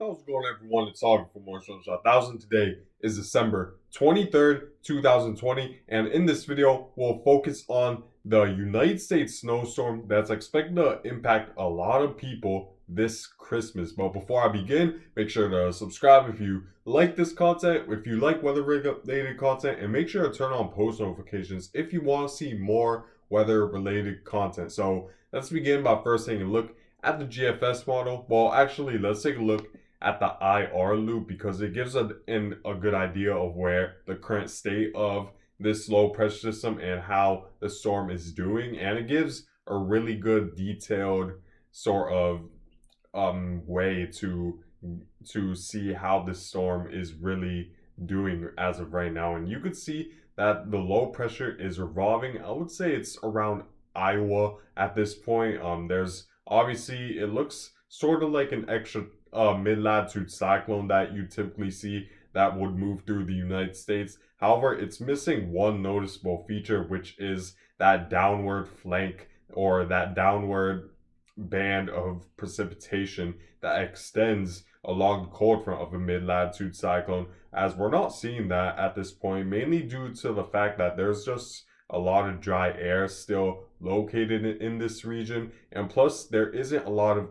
How's it going, everyone? It's Augie from More Sunshine 1000. Today is December 23rd, 2020, and in this video, we'll focus on the United States snowstorm that's expected to impact a lot of people this Christmas. But before I begin, make sure to subscribe if you like this content, if you like weather-related content, and make sure to turn on post notifications if you want to see more weather-related content. So let's begin by first taking a look at the GFS model. Well, actually, let's take a look at the IR loop because it gives a good idea of where the current state of this low pressure system and how the storm is doing, and it gives a really good detailed sort of way to see how this storm is really doing as of right now. And you could see that the low pressure is revolving. I would say it's around Iowa at this point. There's obviously, it looks sort of like an extra mid-latitude cyclone that you typically see that would move through the United States. However, it's missing one noticeable feature, which is that downward flank or that downward band of precipitation that extends along the cold front of a mid-latitude cyclone, as we're not seeing that at this point, mainly due to the fact that there's just a lot of dry air still located in this region, and plus there isn't a lot of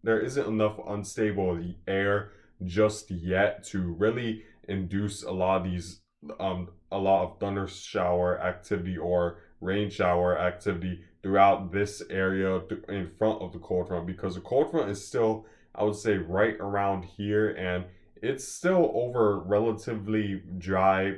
there isn't enough unstable air just yet to really induce a lot of these a lot of thunder shower activity or rain shower activity throughout this area in front of the cold front, because the cold front is still, I would say, right around here, and it's still over relatively dry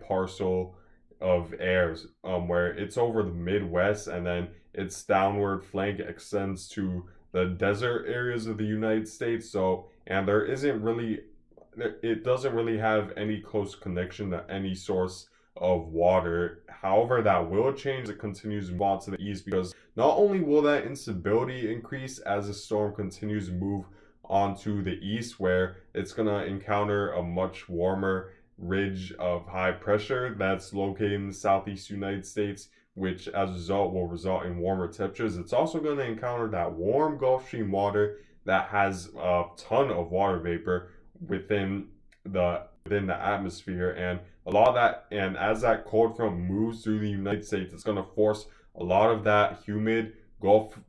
parcel of airs, where it's over the Midwest, and then its downward flank extends to the desert areas of the United States. So, and it doesn't really have any close connection to any source of water. However, that will change as it continues to move on to the east, because not only will that instability increase as the storm continues to move onto the east, where it's going to encounter a much warmer ridge of high pressure that's located in the southeast United States, which as a result will result in warmer temperatures. It's also going to encounter that warm Gulf Stream water that has a ton of water vapor within the atmosphere, and a lot of that, and as that cold front moves through the United States, it's going to force a lot of that humid Gulf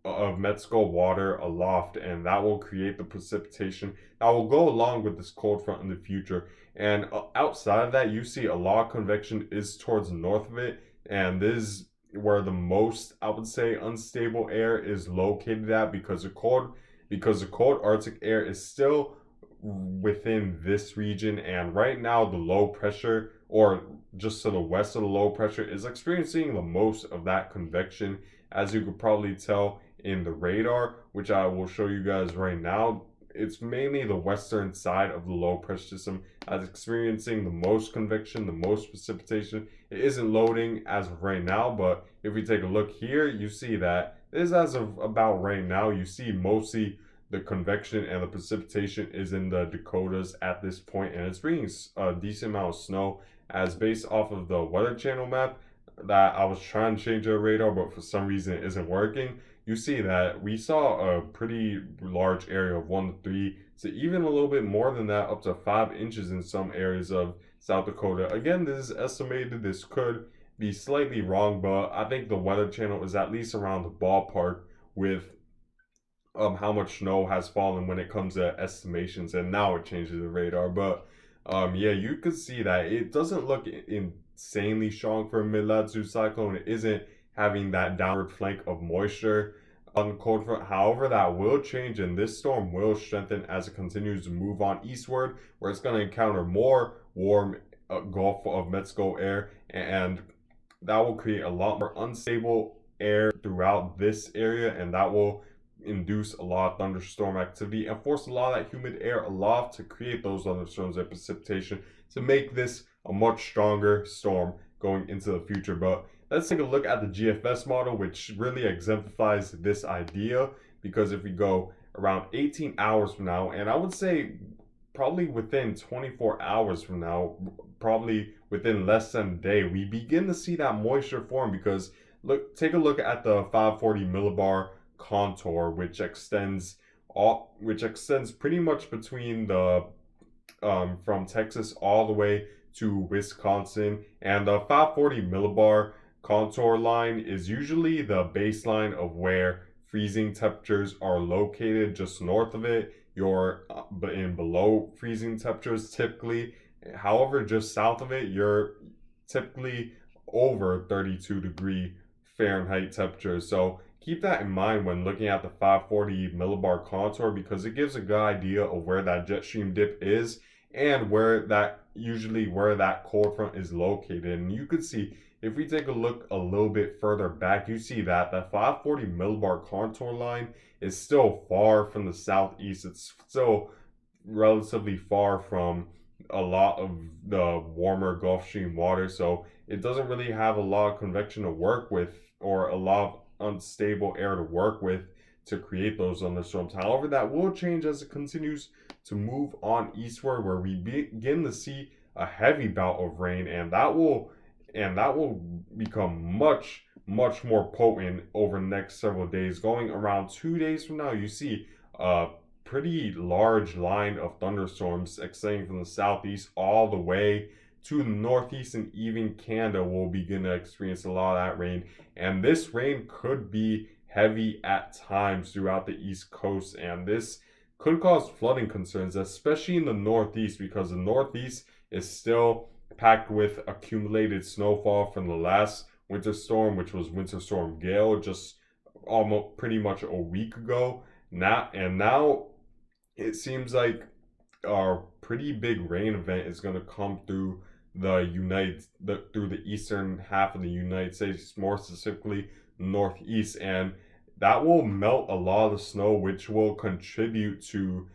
of Mexico water aloft, and that will create the precipitation that will go along with this cold front in the future. And outside of that, you see a lot of convection is towards the north of it, and this is where the most, I would say, unstable air is located at, because the cold Arctic air is still within this region, and right now the low pressure, or just to the west of the low pressure, is experiencing the most of that convection, as you could probably tell in the radar, which I will show you guys right now. It's mainly the western side of the low pressure system as experiencing the most convection, the most precipitation. It isn't loading as of right now, but if we take a look here, you see that it is as of about right now. You see mostly the convection and the precipitation is in the Dakotas at this point, and it's bringing a decent amount of snow, as based off of the Weather Channel map that I was trying to change the radar, but for some reason it isn't working. You see that we saw a pretty large area of 1 to 3 to even a little bit more than that, up to 5 inches in some areas of South Dakota. Again, this is estimated. This could be slightly wrong, but I think the Weather Channel is at least around the ballpark with how much snow has fallen when it comes to estimations, and now it changes the radar. But yeah, you could see that it doesn't look insanely strong for a mid-latitude cyclone. It isn't having that downward flank of moisture on the cold front. However, that will change, and this storm will strengthen as it continues to move on eastward, where it's going to encounter more warm Gulf of Mexico air, and that will create a lot more unstable air throughout this area, and that will induce a lot of thunderstorm activity and force a lot of that humid air aloft to create those thunderstorms and precipitation to make this a much stronger storm going into the future. But let's take a look at the GFS model, which really exemplifies this idea, because if we go around 18 hours from now, and I would say probably within 24 hours from now, probably within less than a day, we begin to see that moisture form, because take a look at the 540 millibar contour, which extends which extends pretty much between the from Texas all the way to Wisconsin. And the 540 millibar contour line is usually the baseline of where freezing temperatures are located. Just north of it, you're in below freezing temperatures typically. However, just south of it, you're typically over 32-degree Fahrenheit temperatures. So keep that in mind when looking at the 540 millibar contour, because it gives a good idea of where that jet stream dip is and where that cold front is located. And you could see, if we take a look a little bit further back, you see that the 540 millibar contour line is still far from the southeast. It's still relatively far from a lot of the warmer Gulf Stream water, so it doesn't really have a lot of convection to work with or a lot of unstable air to work with to create those thunderstorms. However, that will change as it continues to move on eastward, where we begin to see a heavy bout of rain, and that will become much more potent over the next several days. Going around 2 days from now, you see a pretty large line of thunderstorms extending from the southeast all the way to the northeast, and even Canada will begin to experience a lot of that rain. And this rain could be heavy at times throughout the east coast, and this could cause flooding concerns, especially in the northeast, because the northeast is still packed with accumulated snowfall from the last winter storm, which was Winter Storm Gale, just almost pretty much a week ago. Now it seems like a pretty big rain event is going to come through through the eastern half of the United States, more specifically northeast, and that will melt a lot of the snow, which will contribute to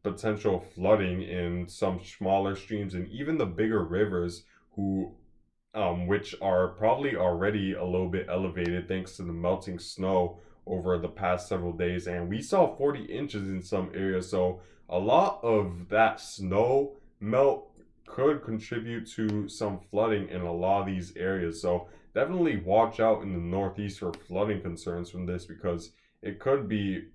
potential flooding in some smaller streams and even the bigger rivers, which are probably already a little bit elevated thanks to the melting snow over the past several days. And we saw 40 inches in some areas, so a lot of that snow melt could contribute to some flooding in a lot of these areas. So definitely watch out in the northeast for flooding concerns from this, because it could be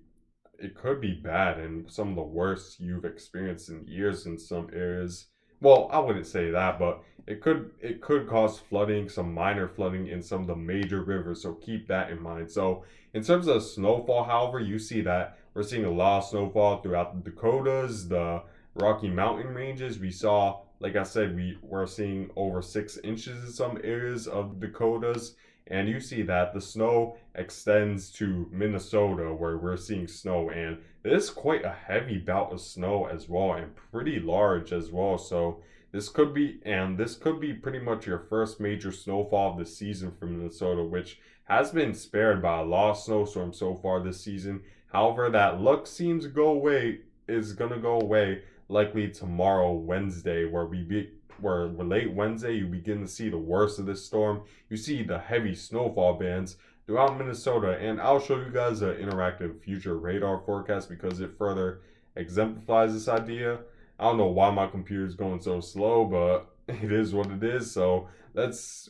bad and some of the worst you've experienced in years in some areas. Well, I wouldn't say that, but it could cause flooding, some minor flooding in some of the major rivers. So keep that in mind. So in terms of snowfall, however, you see that we're seeing a lot of snowfall throughout the Dakotas, the Rocky Mountain ranges. We saw, like I said, we were seeing over 6 inches in some areas of the Dakotas. And you see that the snow extends to Minnesota, where we're seeing snow. And there's quite a heavy bout of snow as well, and pretty large as well. So this could be pretty much your first major snowfall of the season for Minnesota, which has been spared by a lot of snowstorms so far this season. However, that luck seems to go away is gonna go away likely tomorrow, Wednesday, where late Wednesday you begin to see the worst of this storm. You see the heavy snowfall bands throughout Minnesota, and I'll show you guys an interactive future radar forecast because it further exemplifies this idea. I don't know why my computer is going so slow, but it is what it is. So let's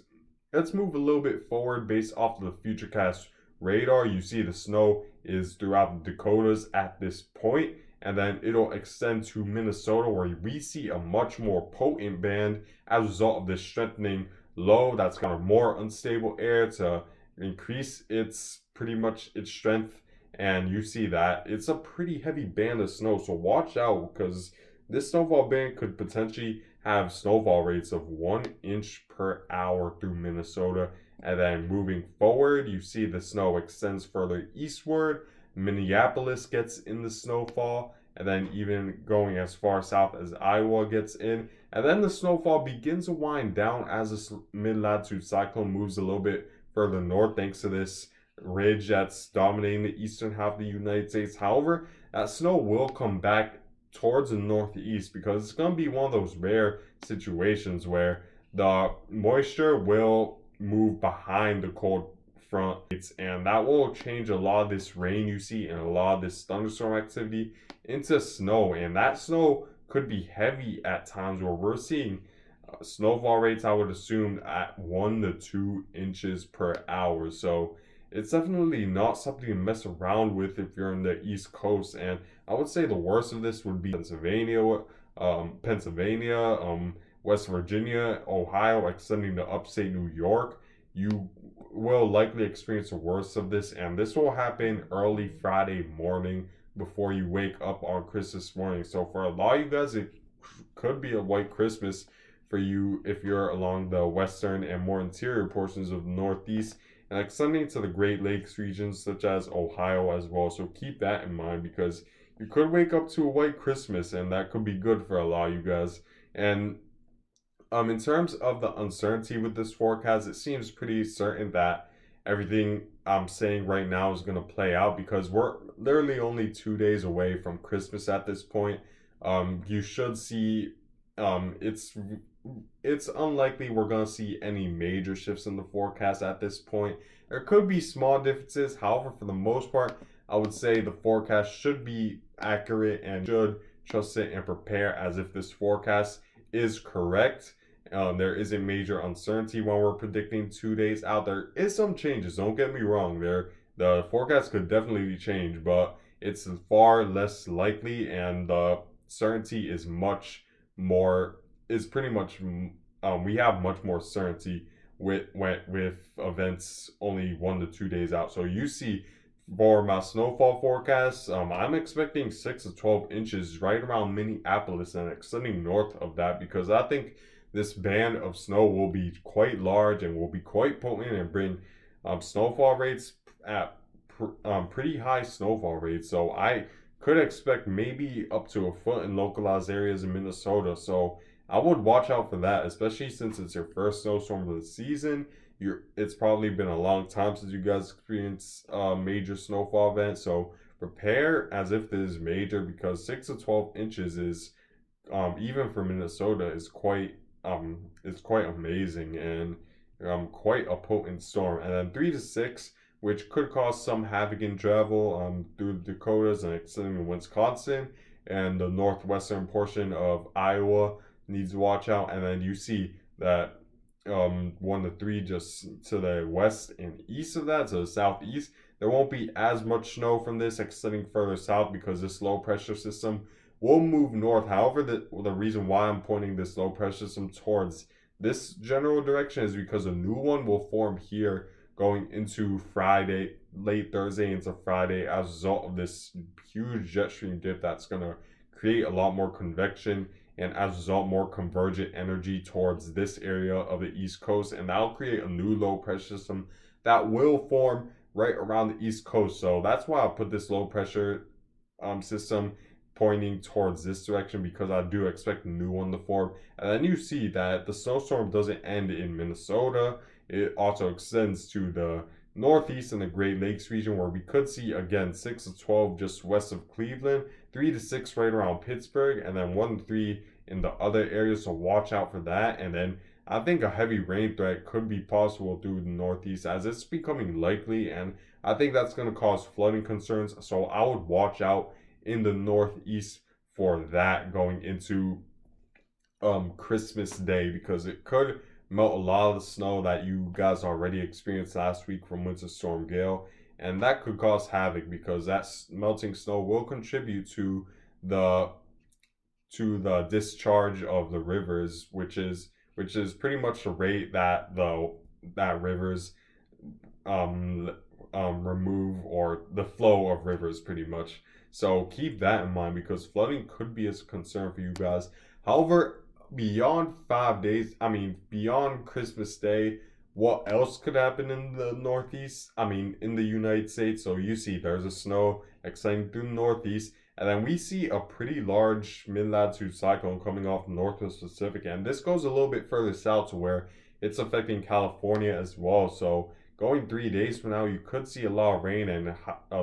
move a little bit forward based off of the futurecast radar. You see the snow is throughout the Dakotas at this point, and then it'll extend to Minnesota, where we see a much more potent band as a result of this strengthening low that's got more unstable air to increase its strength. And you see that it's a pretty heavy band of snow, so watch out, because this snowfall band could potentially have snowfall rates of 1 inch per hour through Minnesota. And then moving forward, you see the snow extends further eastward. Minneapolis gets in the snowfall, and then even going as far south as Iowa gets in. And then the snowfall begins to wind down as this mid-latitude cyclone moves a little bit further north, thanks to this ridge that's dominating the eastern half of the United States. However, that snow will come back towards the northeast, because it's going to be one of those rare situations where the moisture will move behind the cold front, and that will change a lot of this rain you see and a lot of this thunderstorm activity into snow. And that snow could be heavy at times, where we're seeing snowfall rates, I would assume, at 1 to 2 inches per hour. So it's definitely not something to mess around with if you're in the East Coast. And I would say the worst of this would be Pennsylvania, West Virginia, Ohio, extending to upstate New York. You will likely experience the worst of this, and this will happen early Friday morning before you wake up on Christmas morning. So for a lot of you guys, it could be a white Christmas for you if you're along the western and more interior portions of the Northeast and extending to the Great Lakes regions such as Ohio as well. So keep that in mind because you could wake up to a white Christmas and that could be good for a lot of you guys. And in terms of the uncertainty with this forecast, it seems pretty certain that everything I'm saying right now is going to play out because we're literally only 2 days away from Christmas at this point. You should see, it's unlikely we're going to see any major shifts in the forecast at this point. There could be small differences. However, for the most part, I would say the forecast should be accurate and should trust it and prepare as if this forecast is correct. There is a major uncertainty when we're predicting 2 days out. There is some changes. Don't get me wrong. The forecast could definitely change, but it's far less likely, and the certainty is much more. Is pretty much. We have much more certainty with events only 1 to 2 days out. So you see, for my snowfall forecast, I'm expecting 6 to 12 inches right around Minneapolis and extending north of that because I think this band of snow will be quite large and will be quite potent and bring snowfall rates at pretty high snowfall rates. So I could expect maybe up to a foot in localized areas in Minnesota. So I would watch out for that, especially since it's your first snowstorm of the season. It's probably been a long time since you guys experienced a major snowfall event. So prepare as if this is major because 6 to 12 inches is even for Minnesota is quite amazing and quite a potent storm. And then 3 to 6, which could cause some havoc in travel through the Dakotas and extending to Wisconsin and the northwestern portion of Iowa needs to watch out. And then you see that 1 to 3 just to the west and east of that, to the southeast, there won't be as much snow from this extending further south because this low pressure system will move north. However, the reason why I'm pointing this low pressure system towards this general direction is because a new one will form here going into Friday, late Thursday into Friday as a result of this huge jet stream dip that's going to create a lot more convection and as a result more convergent energy towards this area of the East Coast, and that'll create a new low pressure system that will form right around the East Coast. So that's why I put this low pressure system pointing towards this direction because I do expect a new one to form. And then you see that the snowstorm doesn't end in Minnesota. It also extends to the Northeast and the Great Lakes region where we could see again 6 to 12 just west of Cleveland, 3 to 6 right around Pittsburgh, and then 1 to 3 in the other areas. So watch out for that. And then I think a heavy rain threat could be possible through the Northeast as it's becoming likely, and I think that's going to cause flooding concerns. So I would watch out in the Northeast for that going into Christmas Day because it could melt a lot of the snow that you guys already experienced last week from Winter Storm Gale, and that could cause havoc because that melting snow will contribute to the discharge of the rivers, which is pretty much the rate that that rivers remove, or the flow of rivers pretty much. So keep that in mind because flooding could be a concern for you guys. However, beyond beyond Christmas Day, what else could happen in the Northeast? In the United States. So you see there's a snow extending through the Northeast, and then we see a pretty large mid-latitude cyclone coming off the Northwest Pacific, and this goes a little bit further south to where it's affecting California as well. So going 3 days from now, you could see a lot of rain and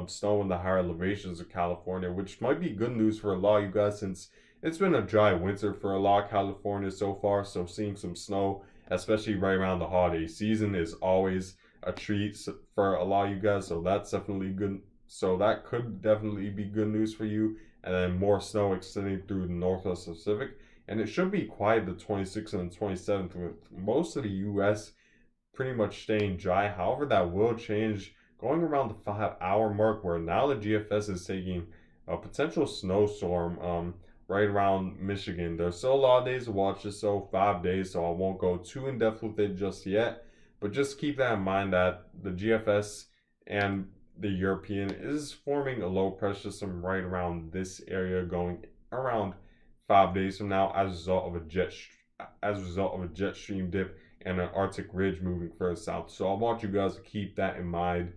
snow in the higher elevations of California, which might be good news for a lot of you guys since it's been a dry winter for a lot of California so far. So seeing some snow, especially right around the holiday season, is always a treat for a lot of you guys. So that's definitely good. So that could definitely be good news for you. And then more snow extending through the Northwest Pacific. And it should be quiet the 26th and the 27th with most of the U.S. pretty much staying dry. However, that will change going around the 5 hour mark, where now the GFS is taking a potential snowstorm right around Michigan. There's still a lot of days to watch this, so 5 days, so I won't go too in depth with it just yet. But just keep that in mind that the GFS and the European is forming a low pressure system right around this area, going around 5 days from now as a result of a jet stream dip and an Arctic ridge moving further south. So I want you guys to keep that in mind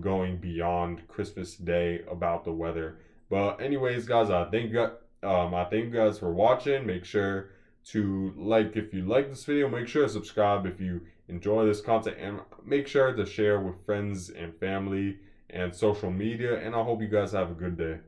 going beyond Christmas Day about the weather. But anyways, guys, I thank you guys for watching. Make sure to like if you like this video. Make sure to subscribe if you enjoy this content, and make sure to share with friends and family and social media. And I hope you guys have a good day.